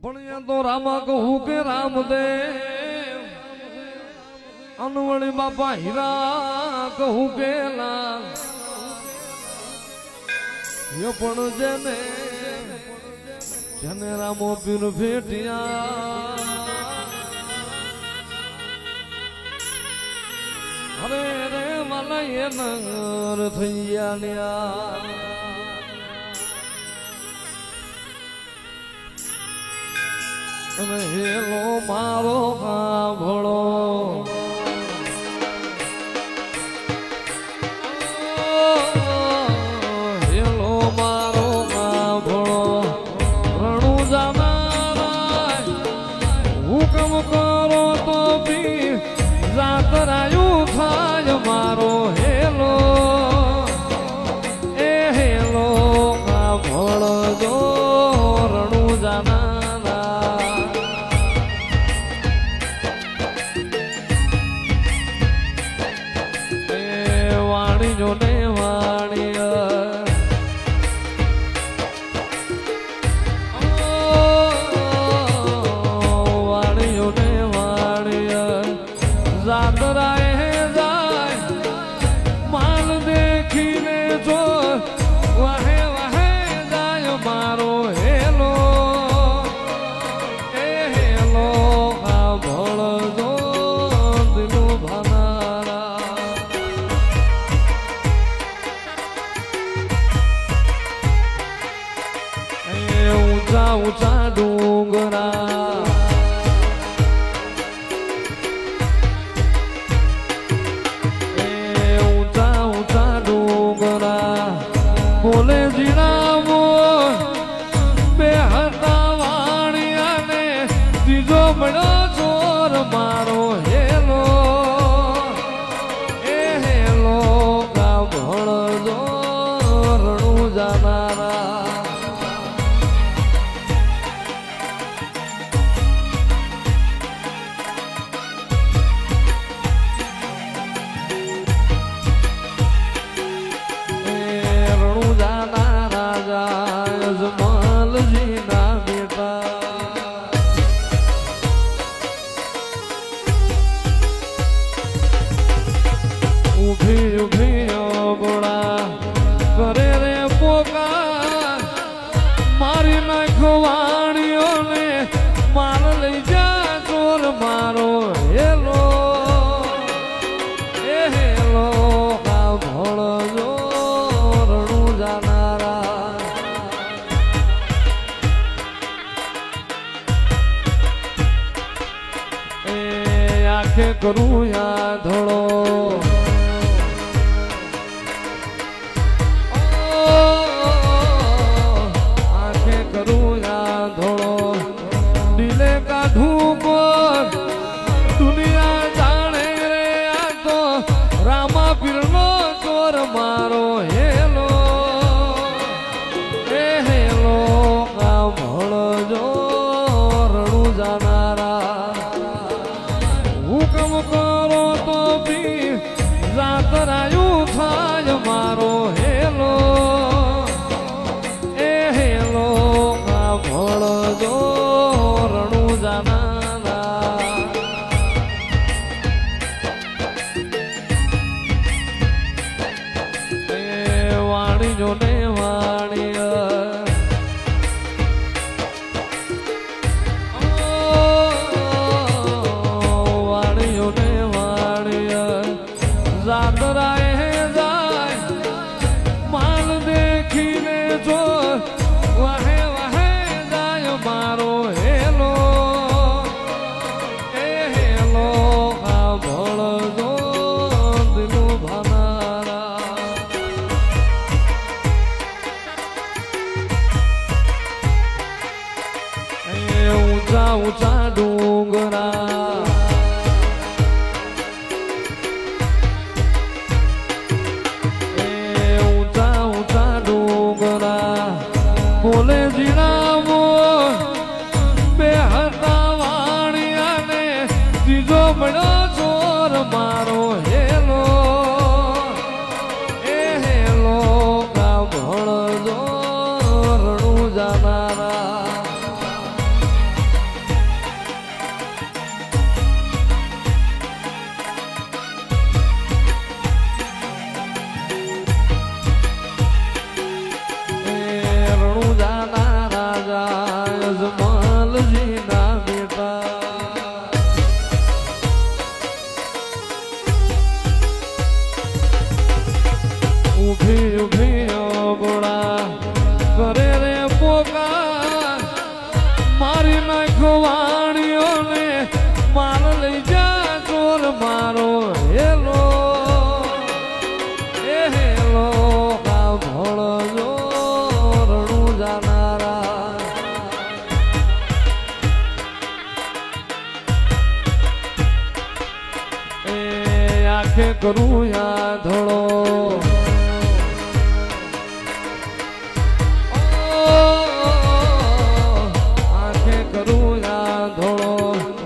પણ તો રામા કહું કે રામદેવ અનવળી બાપા હીરા કહું કે લાલ એ પણ જેને રામો પીર ભેટિયા અરે રે મને એ નગર થઈ ગયા અને હેલો મારો કાભળો હેલો મારો કાભળો રણું જાનારા હુકમ કરો તો બી જાતરાયું થાય મારો હેલો એ હેલો કાભળજો રણું જાના ને વાણિયા વાણિયો ને વાણિયા જાતરાએ જાય માલ દેખીને જો વાહે વાહે જાય મારો હેલો એ હેલો આ ભળજો દિલું ભાનારા ઊંચા ઊંચા ડુંગરા ઊંચા ઊંચા ડુંગરા બોલે જીણાવો બે હતા વાણિયા ને ત્રીજો મળ્યો ચોર મારો હેલો એ હેલો કા ભણજો રણું જાનારા ઉભી ઉભી ઓગળા કરે રે પોકાર મારી નાખો વાણીઓને માર લઈ જા ચોર મારો હેલો એ હેલો આ ભળજો રણું જાનારા એ આંખે કરું યા ધોળો દુનિયા જાણે રે આ તો રામા પીરનો ચોર મારો હેલો એ હેલો કા ભળજો રણું જાનારા હુકમ કરો તો બી જાતરાયું થાય મારો હેલો એ હેલો કા ભળજો રણું જાના વાણિયો ને વાણિયા વાણિયો ને વાણિયા જાતરાએ જાય માલ દેખીને જો વાહે વાહે જાય મારો હેલો એ હેલો આ ભળજો દિલું ભાનારા ઊંચા ઊંચા ડુંગરા ઊંચા ઊંચા ડુંગરા બોલે જીણાવો બે હતા વાણિયા ને ત્રીજો મળ્યો ચોર મારો હેલો એ હેલો કા ભળજો રણું જાનારા વાણીઓને માર લઈ જા ચોર મારો હેલો એ હેલો કા ભણજો રણું જાનારા એ આંખે કરું યા ધોળો આંખે કરું યા ધોળો